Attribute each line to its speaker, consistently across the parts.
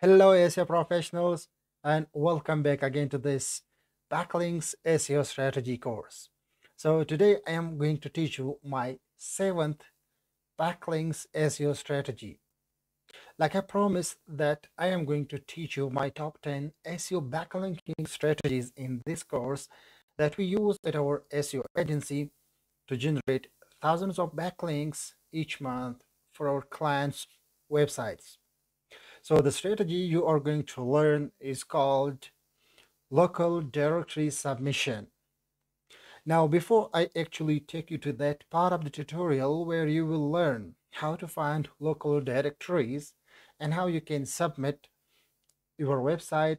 Speaker 1: Hello, SEO professionals, and welcome back again to this Backlinks SEO strategy course. So, today I am going to teach you my seventh Backlinks SEO strategy. Like I promised that I am going to teach you my top 10 SEO backlinking strategies in this course that we use at our SEO agency to generate thousands of backlinks each month for our clients' websites. So the strategy you are going to learn is called local directory submission. Now, before I actually take you to that part of the tutorial where you will learn how to find local directories and how you can submit your website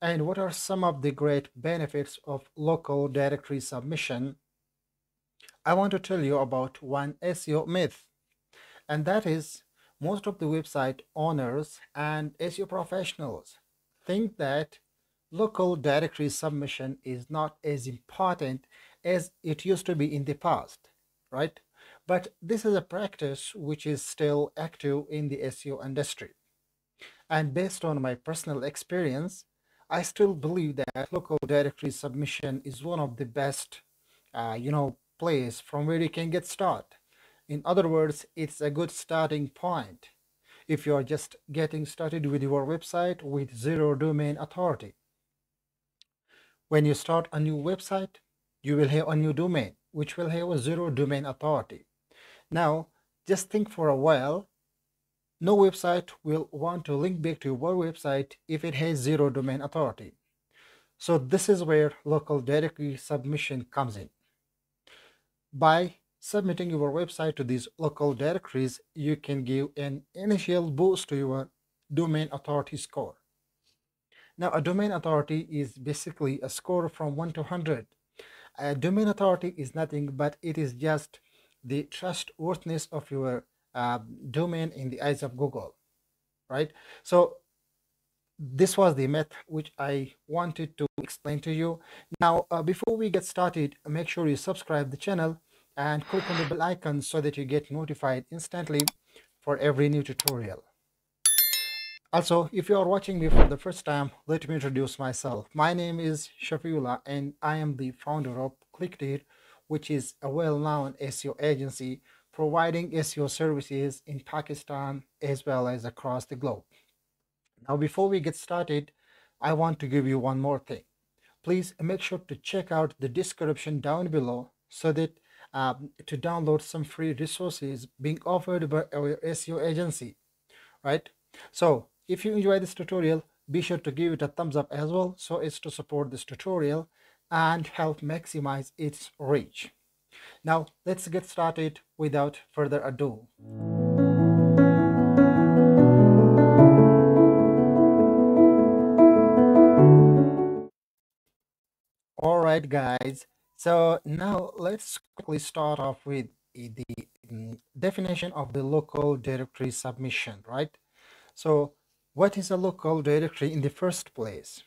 Speaker 1: and what are some of the great benefits of local directory submission, I want to tell you about one SEO myth, and that is most of the website owners and SEO professionals think that local directory submission is not as important as it used to be in the past, right? But this is a practice which is still active in the SEO industry. And based on my personal experience, I still believe that local directory submission is one of the best, place from where you can get started. In other words, it's a good starting point if you are just getting started with your website with zero domain authority. When you start a new website, you will have a new domain, which will have a zero domain authority. Now, just think for a while. No website will want to link back to your website if it has zero domain authority. So this is where local directory submission comes in. By submitting your website to these local directories, you can give an initial boost to your domain authority score. Now, a domain authority is basically a score from 1 to 100. A domain authority is nothing but it is just the trustworthiness of your domain in the eyes of Google, right? So this was the myth which I wanted to explain to you. Now, before we get started, make sure you subscribe the channel and click on the bell icon so that you get notified instantly for every new tutorial. Also, if you are watching me for the first time, let me introduce myself. My name is Shafi and I am the founder of ClickDate, which is a well-known SEO agency providing SEO services in Pakistan as well as across the globe. Now, before we get started, I want to give you one more thing. Please make sure to check out the description down below so that to download some free resources being offered by our SEO agency, right? So if you enjoy this tutorial, be sure to give it a thumbs up as well so as to support this tutorial and help maximize its reach. Now, let's get started without further ado. All right, guys. So now let's quickly start off with the definition of the local directory submission, right? So what is a local directory in the first place?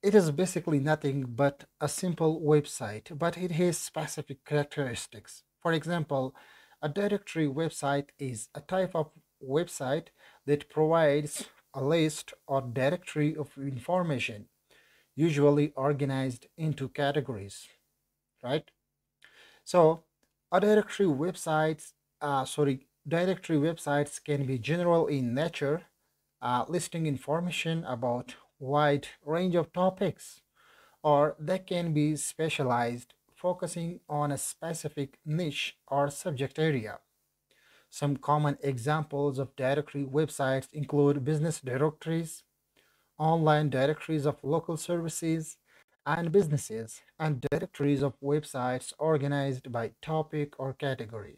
Speaker 1: It is basically nothing but a simple website, but it has specific characteristics. For example, a directory website is a type of website that provides a list or directory of information, usually organized into categories, right? So a directory websites can be general in nature, listing information about wide range of topics, or they can be specialized, focusing on a specific niche or subject area. Some common examples of directory websites include business directories, online directories of local services and businesses, and directories of websites organized by topic or category.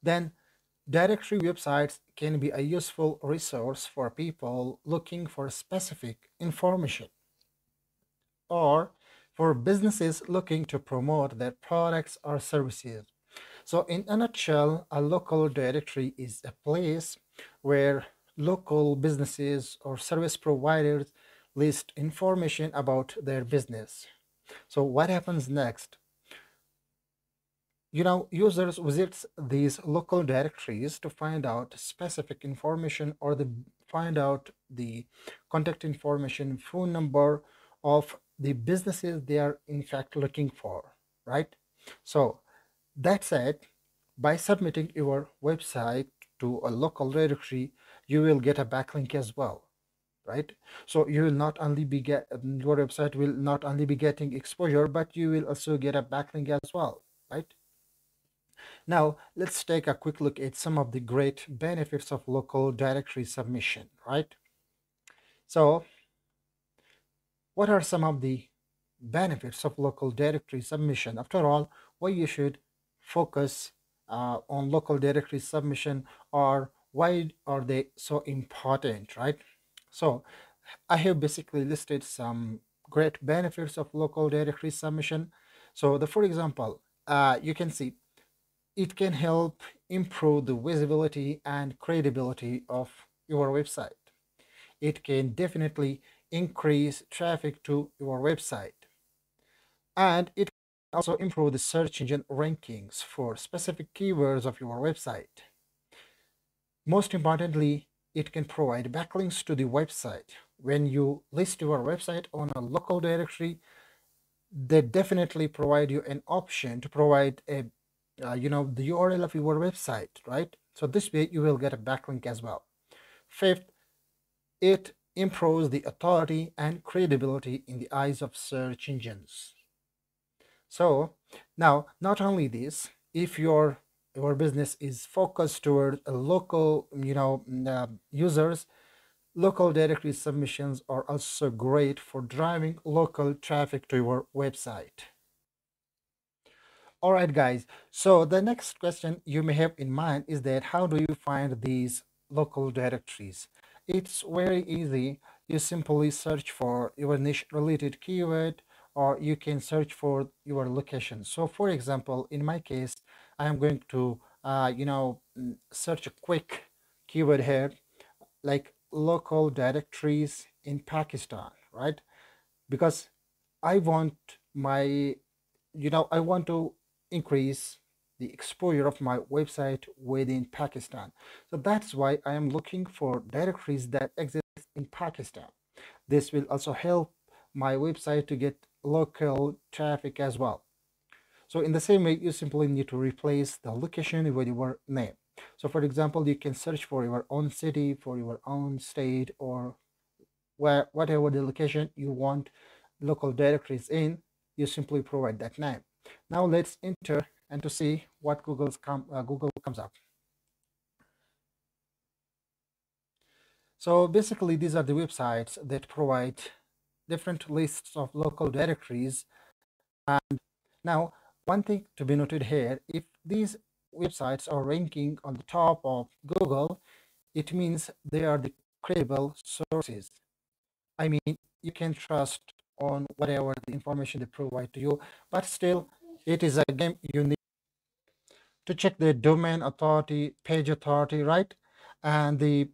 Speaker 1: Then, directory websites can be a useful resource for people looking for specific information or for businesses looking to promote their products or services. So, in a nutshell, a local directory is a place where local businesses or service providers list information about their business. So, what happens next? Users visit these local directories to find out specific information or find out the contact information, phone number of the businesses they are in fact looking for, right? So that said, by submitting your website to a local directory, you will get a backlink as well, right? So you will not only be get your website will not only be getting exposure, but you will also get a backlink as well, right? Now let's take a quick look at some of the great benefits of local directory submission, right? So what are some of the benefits of local directory submission? After all, why you should focus on local directory submission, or why are they so important, right? So I have basically listed some great benefits of local directory submission. So for example, you can see it can help improve the visibility and credibility of your website. It can definitely increase traffic to your website, and it can also improve the search engine rankings for specific keywords of your website. Most importantly, it can provide backlinks to the website. When you list your website on a local directory, they definitely provide you an option to provide a the URL of your website, right? So this way you will get a backlink as well. Fifth, it improves the authority and credibility in the eyes of search engines. So now, not only this, if your business is focused toward a local, users, local directory submissions are also great for driving local traffic to your website. All right, guys. So the next question you may have in mind is that how do you find these local directories? It's very easy. You simply search for your niche related keyword, or you can search for your location. So for example, in my case, I am going to, search a quick keyword here, like local directories in Pakistan, right? Because I want my I want to increase the exposure of my website within Pakistan. So that's why I am looking for directories that exist in Pakistan. This will also help my website to get local traffic as well. So in the same way, you simply need to replace the location with your name. So for example, you can search for your own city, for your own state, or whatever the location you want local directories in, you simply provide that name. Now let's enter and to see what Google comes up. So basically, these are the websites that provide different lists of local directories. And now, one thing to be noted here, if these websites are ranking on the top of Google, it means they are the credible sources. I mean, you can trust on whatever the information they provide to you, but still, it is a game you need to check the domain authority, page authority, right? And the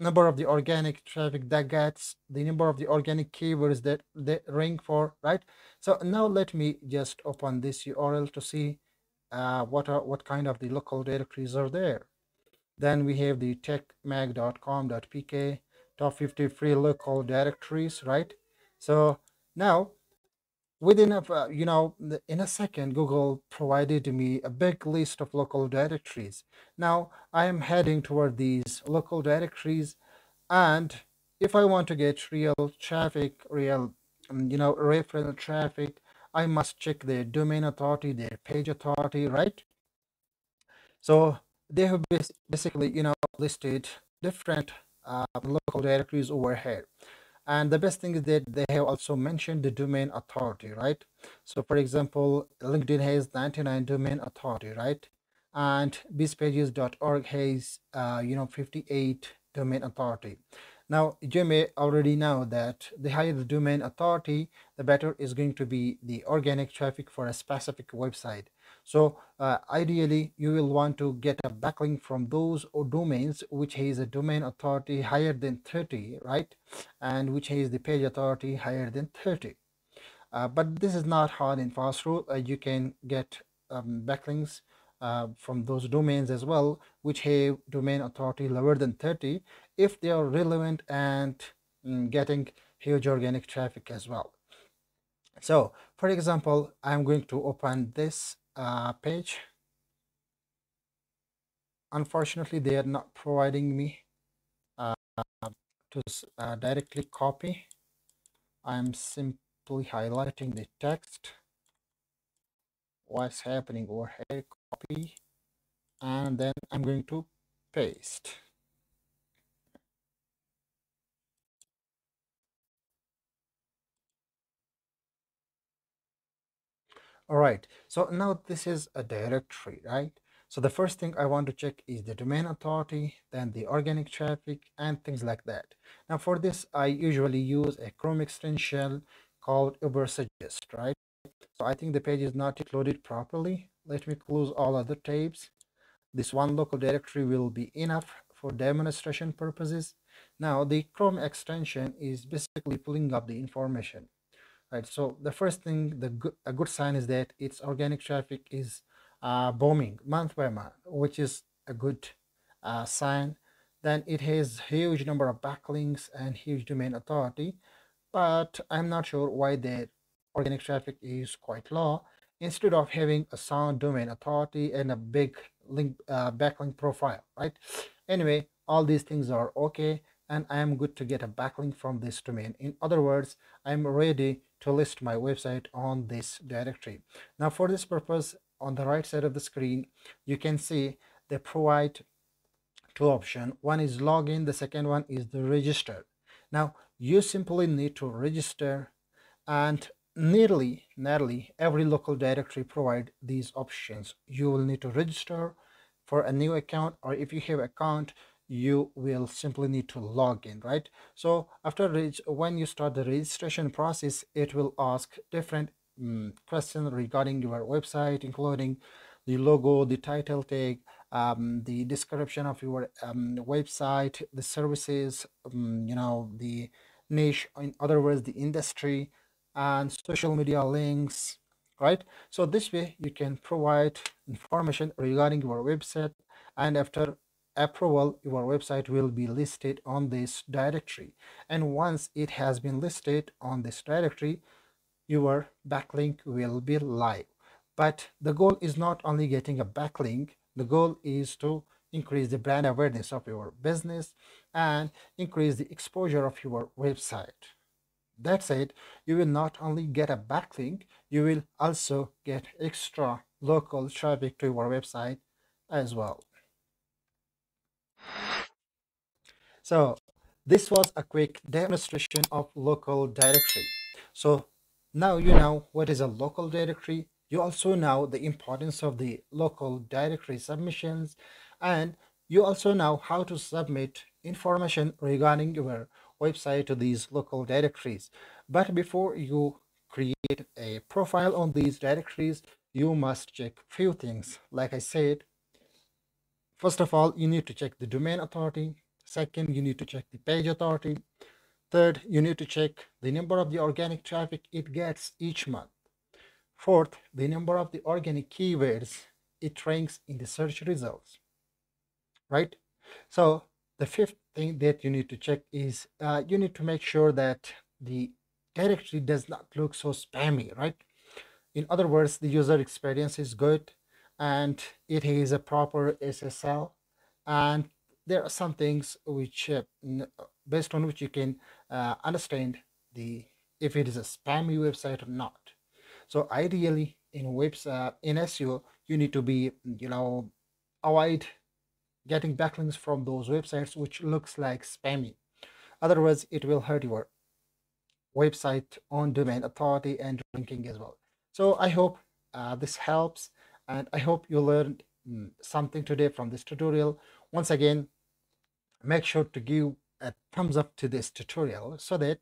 Speaker 1: number of the organic traffic that gets, the number of the organic keywords that they rank for, right? So now let me just open this URL to see what kind of the local directories are there. Then we have the techmag.com.pk, top 50 free local directories, right? So now within in a second, Google provided me a big list of local directories. Now I am heading toward these local directories, and if I want to get real traffic, real referral traffic, I must check their domain authority, their page authority, right? So they have basically, listed different local directories over here. And the best thing is that they have also mentioned the domain authority, right? So for example, LinkedIn has 99 domain authority, right? And bizpages.org has, 58 domain authority. Now, you may already know that the higher the domain authority, the better is going to be the organic traffic for a specific website. So ideally, you will want to get a backlink from those domains which has a domain authority higher than 30, right? And which has the page authority higher than 30. But this is not hard and fast rule. You can get backlinks from those domains as well, which have domain authority lower than 30, if they are relevant and getting huge organic traffic as well. So, for example, I'm going to open this page. Unfortunately, they are not providing me uh, to directly copy. I'm simply highlighting the text, what's happening over here, copy, and then I'm going to paste. All right, so now this is a directory, right? So the first thing I want to check is the domain authority, then the organic traffic, and things like that. Now for this, I usually use a Chrome extension called Ubersuggest, right? So I think the page is not loaded properly. Let me close all other tabs. This one local directory will be enough for demonstration purposes. Now the Chrome extension is basically pulling up the information. Right, so the first thing, a good sign is that its organic traffic is booming month by month, which is a good sign. Then it has huge number of backlinks and huge domain authority, but I'm not sure why the organic traffic is quite low. Instead of having a sound domain authority and a big link backlink profile, right? Anyway, all these things are okay, and I am good to get a backlink from this domain. In other words, I'm ready to list my website on this directory. Now, for this purpose, on the right side of the screen, you can see they provide two options. One is login, the second one is the register. Now, you simply need to register, and nearly every local directory provide these options. You will need to register for a new account, or if you have account, you will simply need to log in, right? So after when you start the registration process, it will ask different questions regarding your website, including the logo, the title tag, the description of your website, the services, the niche, in other words, the industry, and social media links, right? So this way you can provide information regarding your website, and after approval, your website will be listed on this directory. And once it has been listed on this directory, your backlink will be live. But the goal is not only getting a backlink, the goal is to increase the brand awareness of your business and increase the exposure of your website. That said, you will not only get a backlink, you will also get extra local traffic to your website as well. So this was a quick demonstration of local directory. So now you know what is a local directory. You also know the importance of the local directory submissions, and you also know how to submit information regarding your website to these local directories. But before you create a profile on these directories, you must check few things. Like I said, first of all, you need to check the domain authority. Second, you need to check the page authority. Third, you need to check the number of the organic traffic it gets each month. Fourth, the number of the organic keywords it ranks in the search results, right? So the fifth thing that you need to check is you need to make sure that the directory does not look so spammy, right? In other words, the user experience is good and it is a proper SSL, and there are some things which based on which you can understand the if it is a spammy website or not. So ideally in in SEO, you need to be avoid getting backlinks from those websites which looks like spammy. Otherwise it will hurt your website on domain authority and ranking as well. So I hope this helps, and I hope you learned something today from this tutorial. Once again, make sure to give a thumbs up to this tutorial so that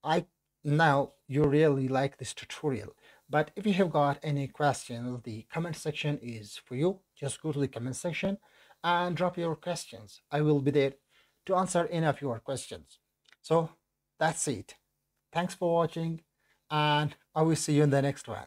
Speaker 1: I now you really like this tutorial. But if you have got any questions, the comment section is for you. Just go to the comment section and drop your questions. I will be there to answer any of your questions. So that's it. Thanks for watching, and I will see you in the next one.